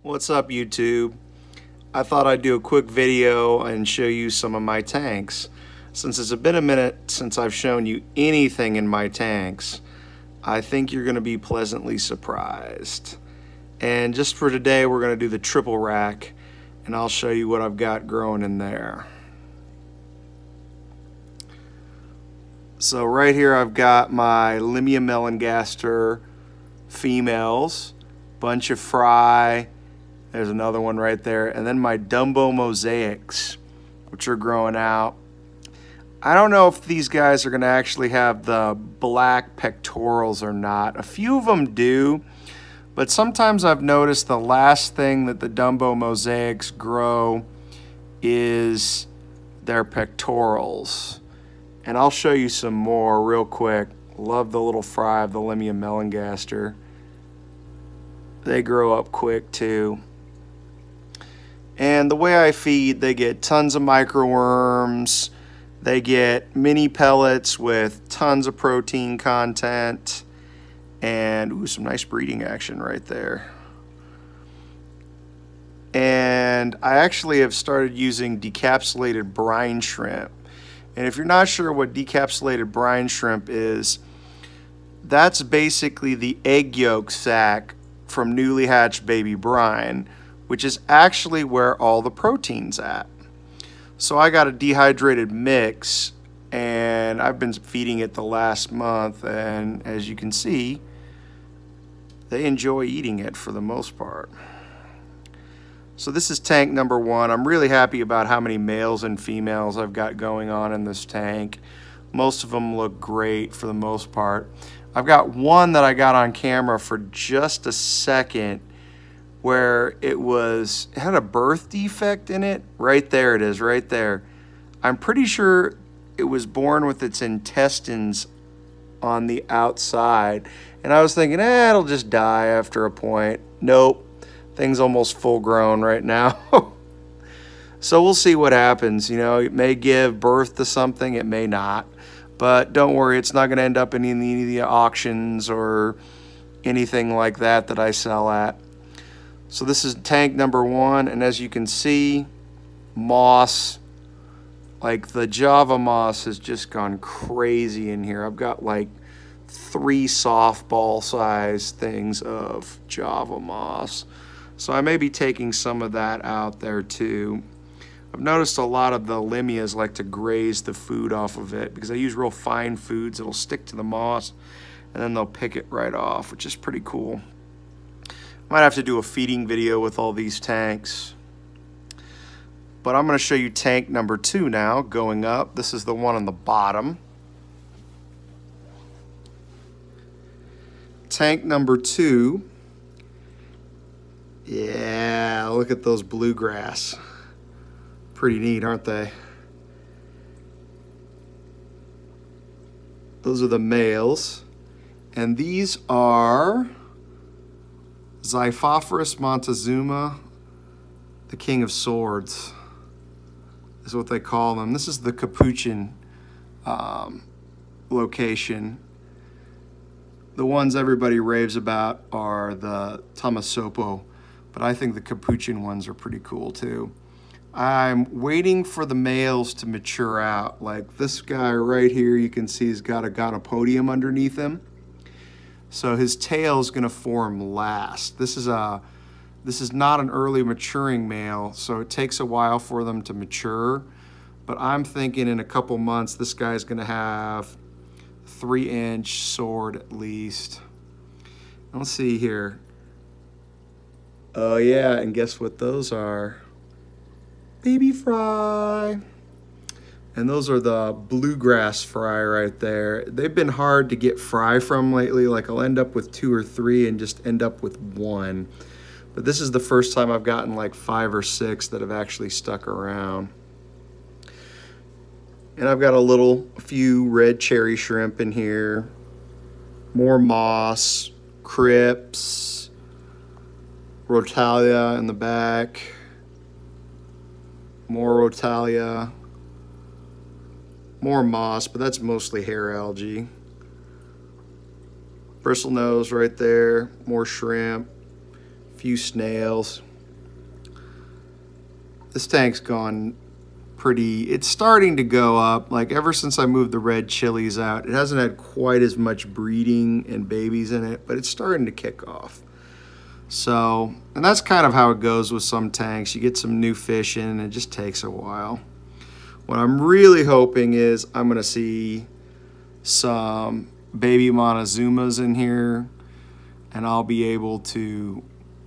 What's up, YouTube? I thought I'd do a quick video and show you some of my tanks. Since it's been a minute since I've shown you anything in my tanks, I think you're going to be pleasantly surprised. And just for today, we're going to do the triple rack, and I'll show you what I've got growing in there. So right here I've got my Limia melongaster females, bunch of fry. There's another one right there. And then my Dumbo mosaics, which are growing out. I don't know if these guys are going to actually have the black pectorals or not. A few of them do, but sometimes I've noticed the last thing that the Dumbo mosaics grow is their pectorals. And I'll show you some more real quick. Love the little fry of the Limia melongaster. They grow up quick too. And the way I feed, they get tons of microworms. They get mini pellets with tons of protein content. And ooh, some nice breeding action right there. And I actually have started using decapsulated brine shrimp. And if you're not sure what decapsulated brine shrimp is, that's basically the egg yolk sac from newly hatched baby brine, which is actually where all the protein's at. So I got a dehydrated mix, and I've been feeding it the last month, and as you can see, they enjoy eating it for the most part. So this is tank number one. I'm really happy about how many males and females I've got going on in this tank. Most of them look great for the most part. I've got one that I got on camera for just a second where it had a birth defect in it. Right there it is, right there. I'm pretty sure it was born with its intestines on the outside. And I was thinking, it'll just die after a point. Nope. Thing's almost full grown right now. So we'll see what happens. You know, it may give birth to something, it may not. But don't worry, it's not going to end up in any of the auctions or anything like that that I sell at. So this is tank number one, and as you can see, moss, like the Java moss has just gone crazy in here. I've got like 3 softball size things of Java moss. So I may be taking some of that out there too. I've noticed a lot of the Limias like to graze the food off of it because I use real fine foods. It'll stick to the moss and then they'll pick it right off, which is pretty cool. Might have to do a feeding video with all these tanks. But I'm going to show you tank number 2 now, going up. This is the one on the bottom. Tank number 2. Yeah, look at those bluegrass. Pretty neat, aren't they? Those are the males. And these are Xiphophorus Montezuma, the King of Swords, is what they call them. This is the capuchin location. The ones everybody raves about are the Tamasopo, but I think the capuchin ones are pretty cool too. I'm waiting for the males to mature out. Like this guy right here, you can see he's got a gonopodium underneath him. So his tail is going to form last. This is not an early maturing male, so it takes a while for them to mature. But I'm thinking in a couple months, this guy's going to have 3-inch sword at least. Let's see here. Oh yeah, and guess what those are? Baby fry. And those are the bluegrass fry right there. They've been hard to get fry from lately. Like I'll end up with 2 or 3 and just end up with 1. But this is the first time I've gotten like 5 or 6 that have actually stuck around. And I've got a few red cherry shrimp in here. More moss, crips, rotalia in the back. More rotalia. More moss, but that's mostly hair algae. Bristlenose right there, more shrimp, a few snails. this tank's gone pretty, it's starting to go up. Like ever since I moved the red chilies out, it hasn't had quite as much breeding and babies in it, but it's starting to kick off. So, and that's kind of how it goes with some tanks. You get some new fish in, and it just takes a while. What I'm really hoping is I'm going to see some baby Montezumas in here, and I'll be able to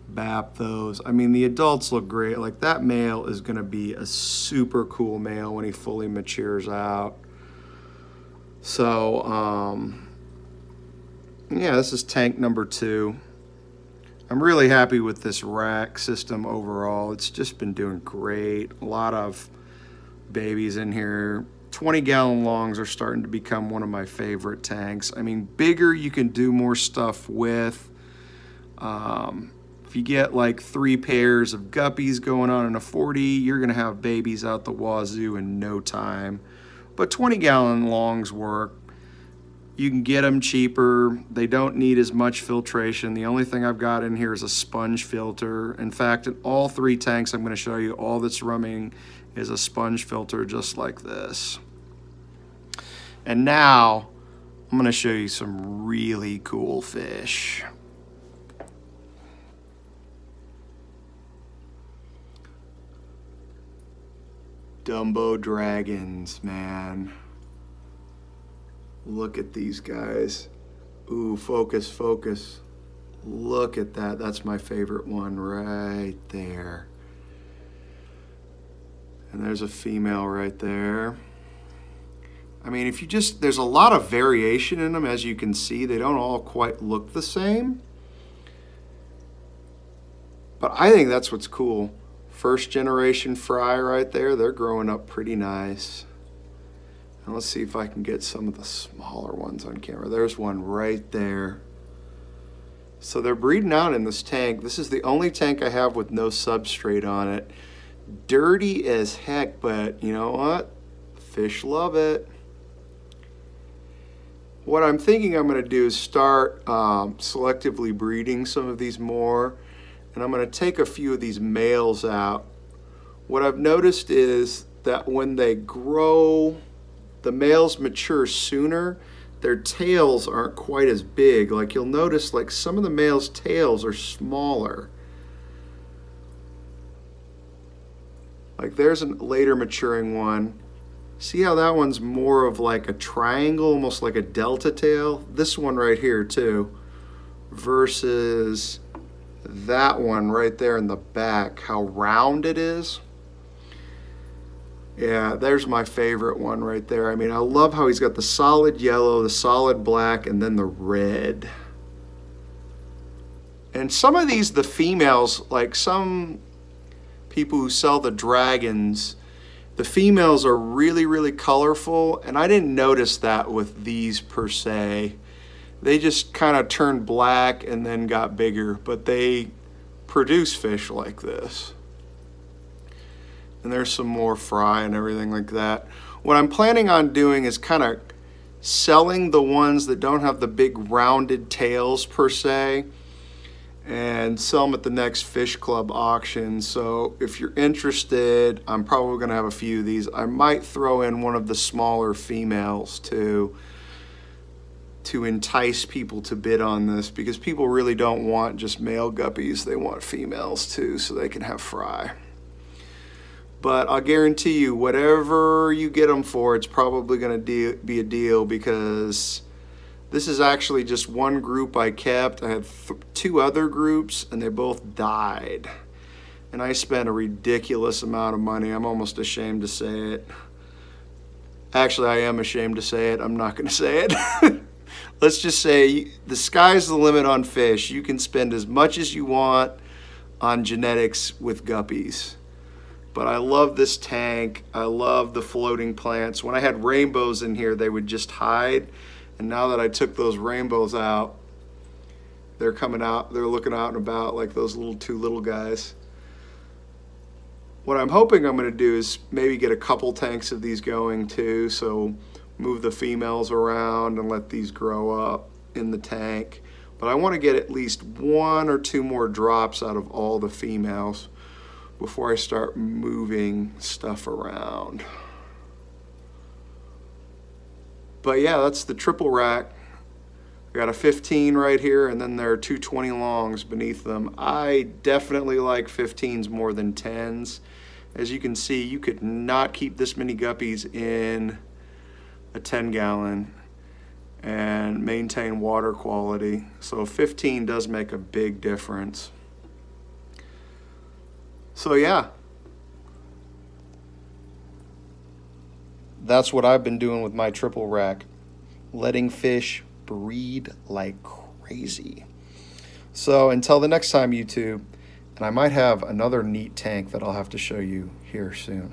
BAP those. I mean, the adults look great. Like that male is going to be a super cool male when he fully matures out. So, yeah, this is tank number 2. I'm really happy with this rack system overall. It's just been doing great. A lot of babies in here. 20-gallon longs are starting to become one of my favorite tanks. I mean, bigger, you can do more stuff with. If you get like 3 pairs of guppies going on in a 40, you're gonna have babies out the wazoo in no time. But 20-gallon longs work. You can get them cheaper. They don't need as much filtration. The only thing I've got in here is a sponge filter. In fact, in all 3 tanks I'm going to show you, all that's running is a sponge filter just like this. And now I'm going to show you some really cool fish. Dumbo dragons, man. Look at these guys. Ooh, focus, focus. Look at that. That's my favorite one right there. And there's a female right there. I mean, if you just, there's a lot of variation in them, as you can see. They don't all quite look the same. But I think that's what's cool. First generation fry right there. They're growing up pretty nice. And let's see if I can get some of the smaller ones on camera. There's one right there. So they're breeding out in this tank. This is the only tank I have with no substrate on it. Dirty as heck, but you know what? Fish love it. What I'm thinking I'm going to do is start selectively breeding some of these more. And I'm going to take a few of these males out. What I've noticed is that when they grow, the males mature sooner, their tails aren't quite as big. Like you'll notice, like some of the males' tails are smaller. Like there's a later maturing one. See how that one's more of like a triangle, almost like a delta tail? This one right here too, versus that one right there in the back, how round it is. Yeah, there's my favorite one right there. I mean, I love how he's got the solid yellow, the solid black, and then the red. And some of these, the females, like some people who sell the dragons, the females are really, really colorful, and I didn't notice that with these per se. They just kind of turned black and then got bigger, but they produce fish like this. And there's some more fry and everything like that. What I'm planning on doing is kind of selling the ones that don't have the big rounded tails per se, and sell them at the next fish club auction. So if you're interested, I'm probably going to have a few of these. I might throw in one of the smaller females too, to entice people to bid on this, because people really don't want just male guppies. They want females too, so they can have fry. But I'll guarantee you, whatever you get them for, it's probably going to be a deal, because this is actually just one group I kept. I had 2 other groups, and they both died. And I spent a ridiculous amount of money. I'm almost ashamed to say it. Actually, I am ashamed to say it. I'm not going to say it. Let's just say the sky's the limit on fish. You can spend as much as you want on genetics with guppies. But I love this tank. I love the floating plants. When I had rainbows in here, they would just hide. And now that I took those rainbows out, they're coming out, they're looking out and about like those 2 little guys. What I'm hoping I'm going to do is maybe get a couple tanks of these going too. So move the females around and let these grow up in the tank. But I want to get at least 1 or 2 more drops out of all the females. before I start moving stuff around. But yeah, that's the triple rack. I got a 15 right here, and then there are two 20 longs beneath them. I definitely like 15s more than 10s. As you can see, you could not keep this many guppies in a 10-gallon and maintain water quality. So 15 does make a big difference. So yeah, that's what I've been doing with my triple rack, letting fish breed like crazy. So until the next time, YouTube, and I might have another neat tank that I'll have to show you here soon.